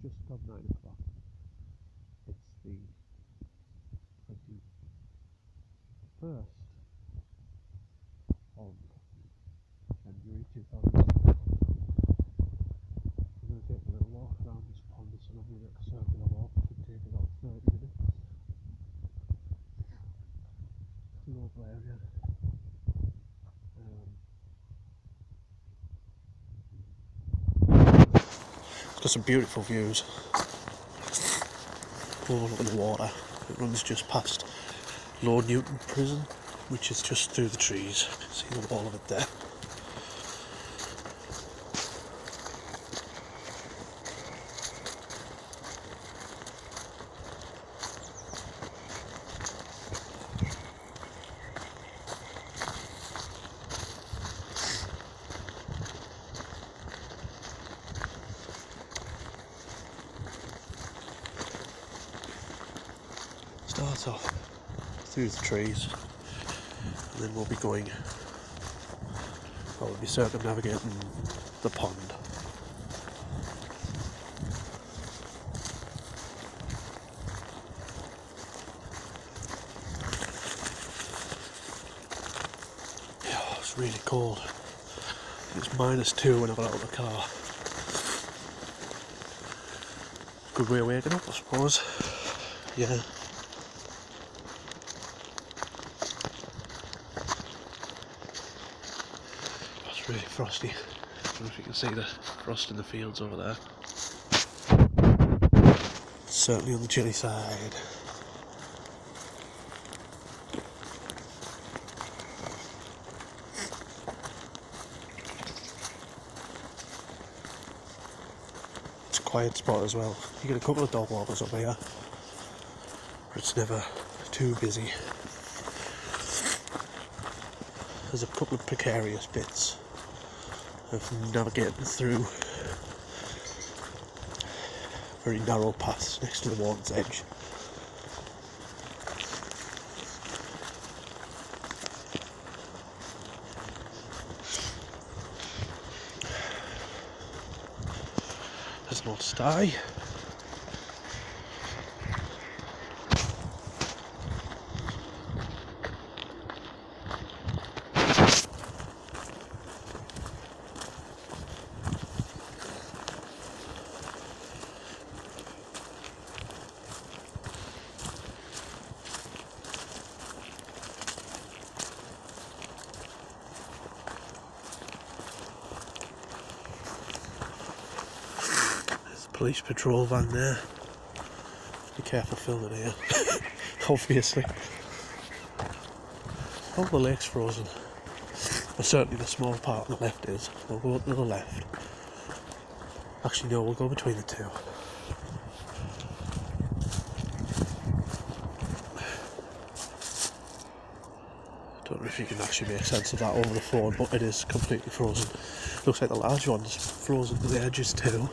just gone 9 o'clock. It's the 21st of January 2000. I'm going to take a little walk around this pond. It's a lovely little circular walk. It should take about 30 minutes. It's a local area. It's got some beautiful views. Oh, look at the water. It runs just past Lord Newton Prison, which is just through the trees. See the wall of it there. Starts off through the trees, and then we'll be going, well, we'll be circumnavigating the pond. Yeah, it's really cold. It's -2 when I got out of the car. Good way of waking up, I suppose. Yeah. Really frosty. I don't know if you can see the frost in the fields over there. Certainly on the chilly side. It's a quiet spot as well. You get a couple of dog walkers up here, but it's never too busy. There's a couple of precarious bits of navigating through very narrow paths next to the water's edge. There's an old sty. Police patrol van there. Be careful filming here. Obviously. Oh, the lake's frozen. But certainly the small part on the left is. We'll go up to the left. Actually no, we'll go between the two. Don't know if you can actually make sense of that over the phone, but it is completely frozen. Looks like the large one's frozen to the edges too.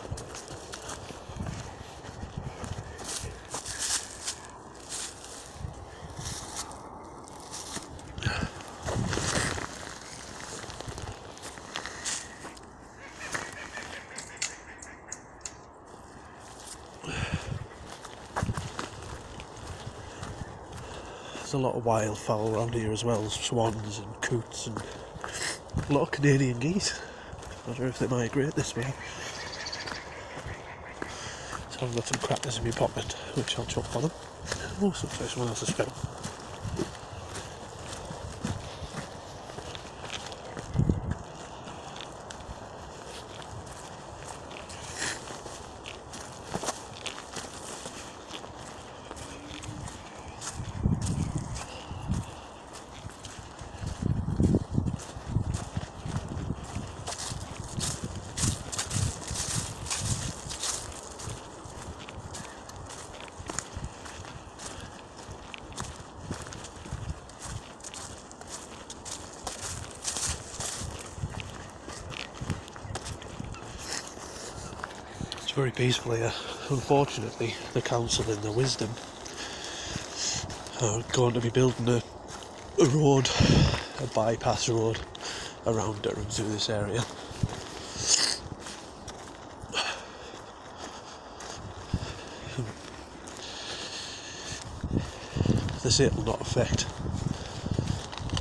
There's a lot of wildfowl around here as well, swans and coots and a lot of Canadian geese. I don't know if they migrate this way. So I've got some crackers in my pocket, which I'll chop on them. Oh, someone else has fell. It's very peaceful here. Unfortunately, the council in their wisdom are going to be building a road, a bypass road around Durham through this area. say it will not affect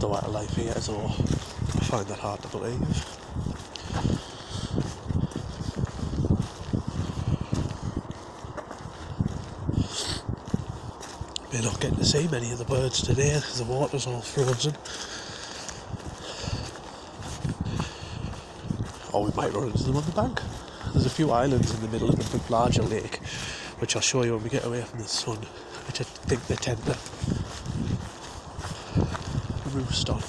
the wildlife here, so I find that hard to believe. We're not getting to see many of the birds today because the water's all frozen. Or we might run into them on the bank. There's a few islands in the middle of the larger lake, which I'll show you when we get away from the sun, which I think they tend to roost on.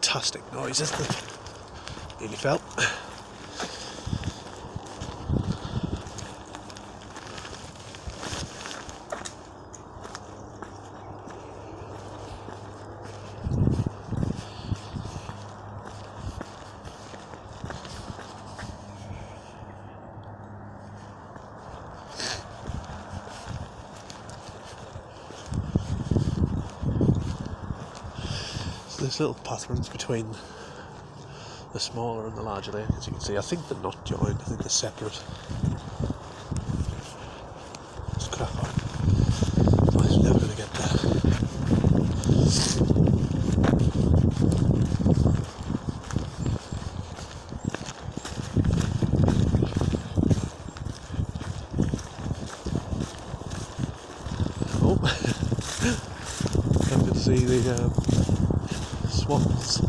Fantastic noise, isn't it? Nearly fell. There's little path runs between the smaller and the larger lake, as you can see. I think they're not joined, I think they're separate. Let's crack on. Otherwise we're never going to get there. Oh, I can see the swans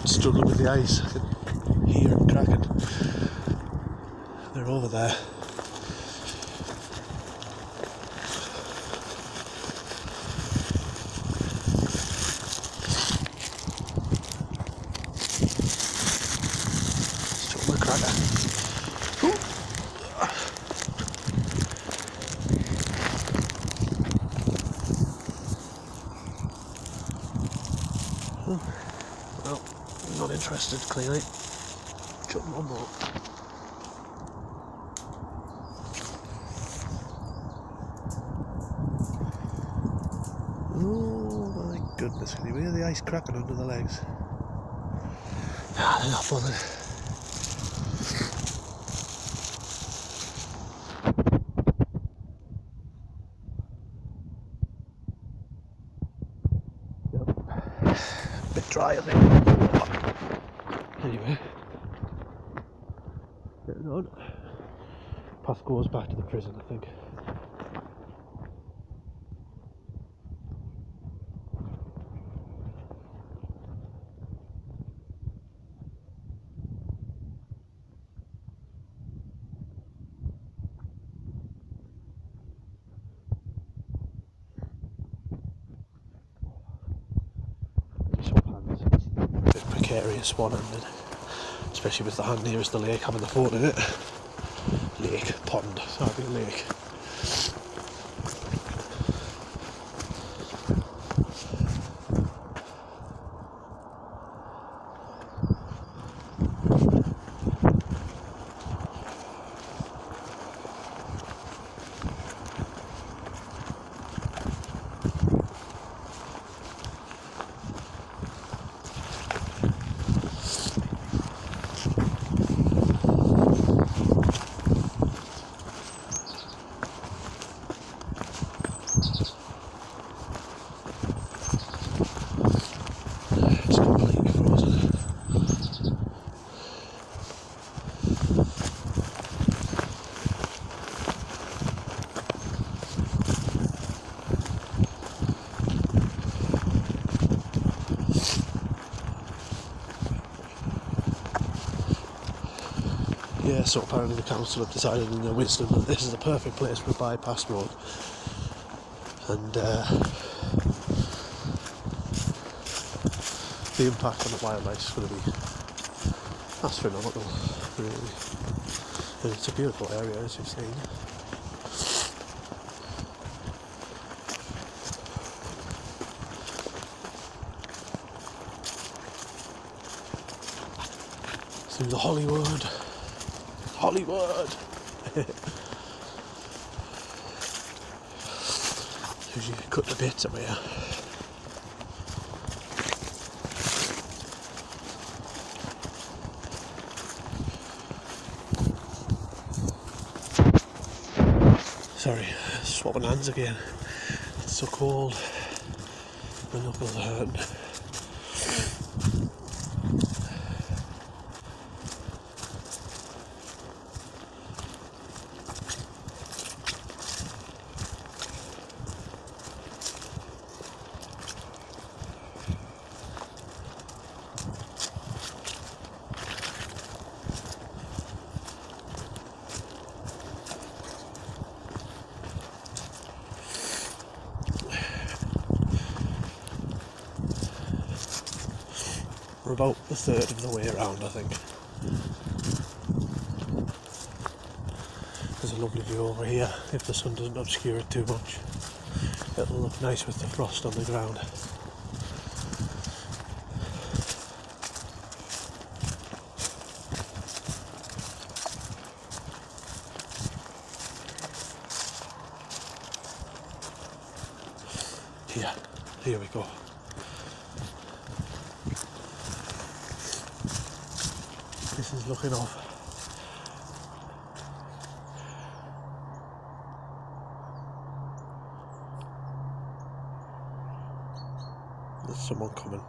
struggling with the ice. I can hear them cracking. They're over there. Struggling with a cracker. Well, not interested, clearly. Jump one more. Oh my goodness, can you hear the ice cracking under the legs? Ah, they're not bothered. Yep. Bit dry, I think. Anyway, getting on. Path goes back to the prison, I think. Sometimes it's a bit precarious one-handed, especially with the hand nearest the lake having the phone in it. Lake, pond, sorry, lake. Yeah, so apparently the council have decided in their wisdom that this is the perfect place for a bypass road, and the impact on the wildlife is going to be astronomical, really. And it's a beautiful area, as you've seen. through the Hollywood. Hollywood! As you cut the bits up here. Sorry, swapping hands again. It's so cold. My knuckles are hurting. We're about a third of the way around, I think. There's a lovely view over here, if the sun doesn't obscure it too much. It'll look nice with the frost on the ground. Here we go. This is looking off. There's someone coming.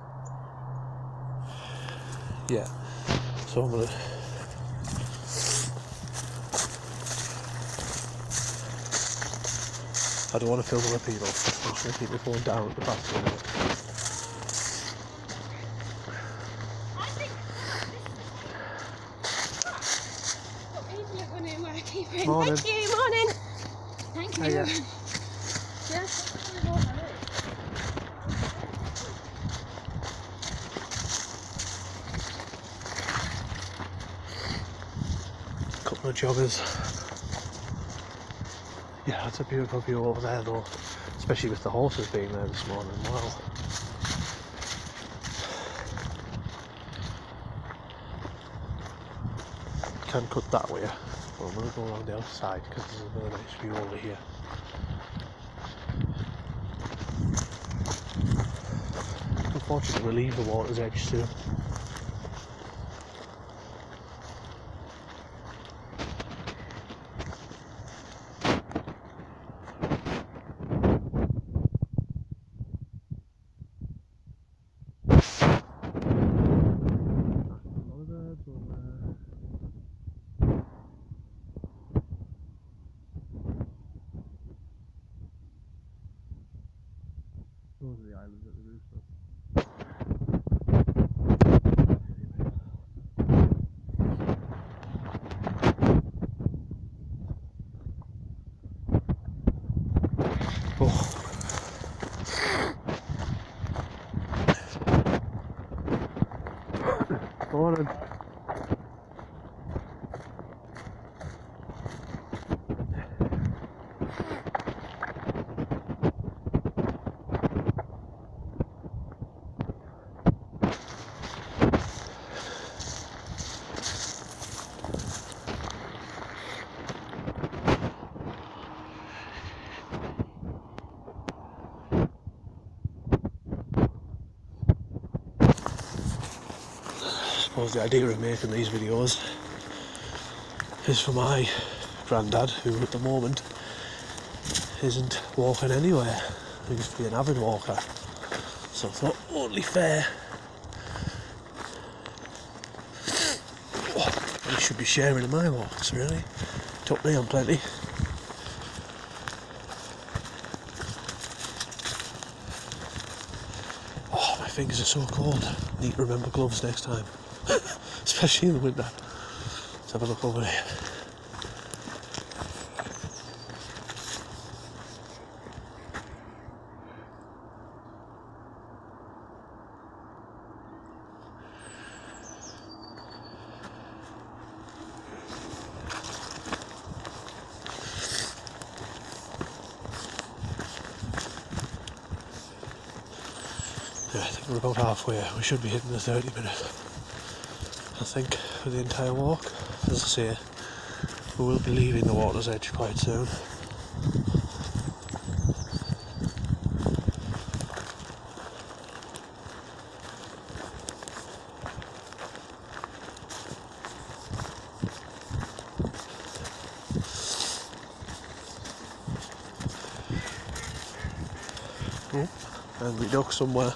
Yeah, so I'm gonna I don't want to film other people. I'm just going to keep my phone down at the back for a minute. Morning. Thank you, morning. Thank you. Hiya. Yes. Couple of joggers. Yeah, that's a beautiful view over there though, especially with the horses being there this morning. Wow. Can cut that way, but I'm going to go around the other side because there's another nice view over here. Unfortunately, we'll leave the water's edge soon. Those are the islands at the roof. Oh. Morning. I suppose the idea of making these videos is for my granddad, who at the moment isn't walking anywhere. He used to be an avid walker, so I thought only fair. He should be sharing in my walks, really. Took me on plenty. Oh, my fingers are so cold. Need to remember gloves next time. Especially in the winter. Let's have a look over here. Yeah, I think we're about halfway. We should be hitting the 30 minutes. I think, for the entire walk. As I say, we will be leaving the water's edge quite soon. And we dug somewhere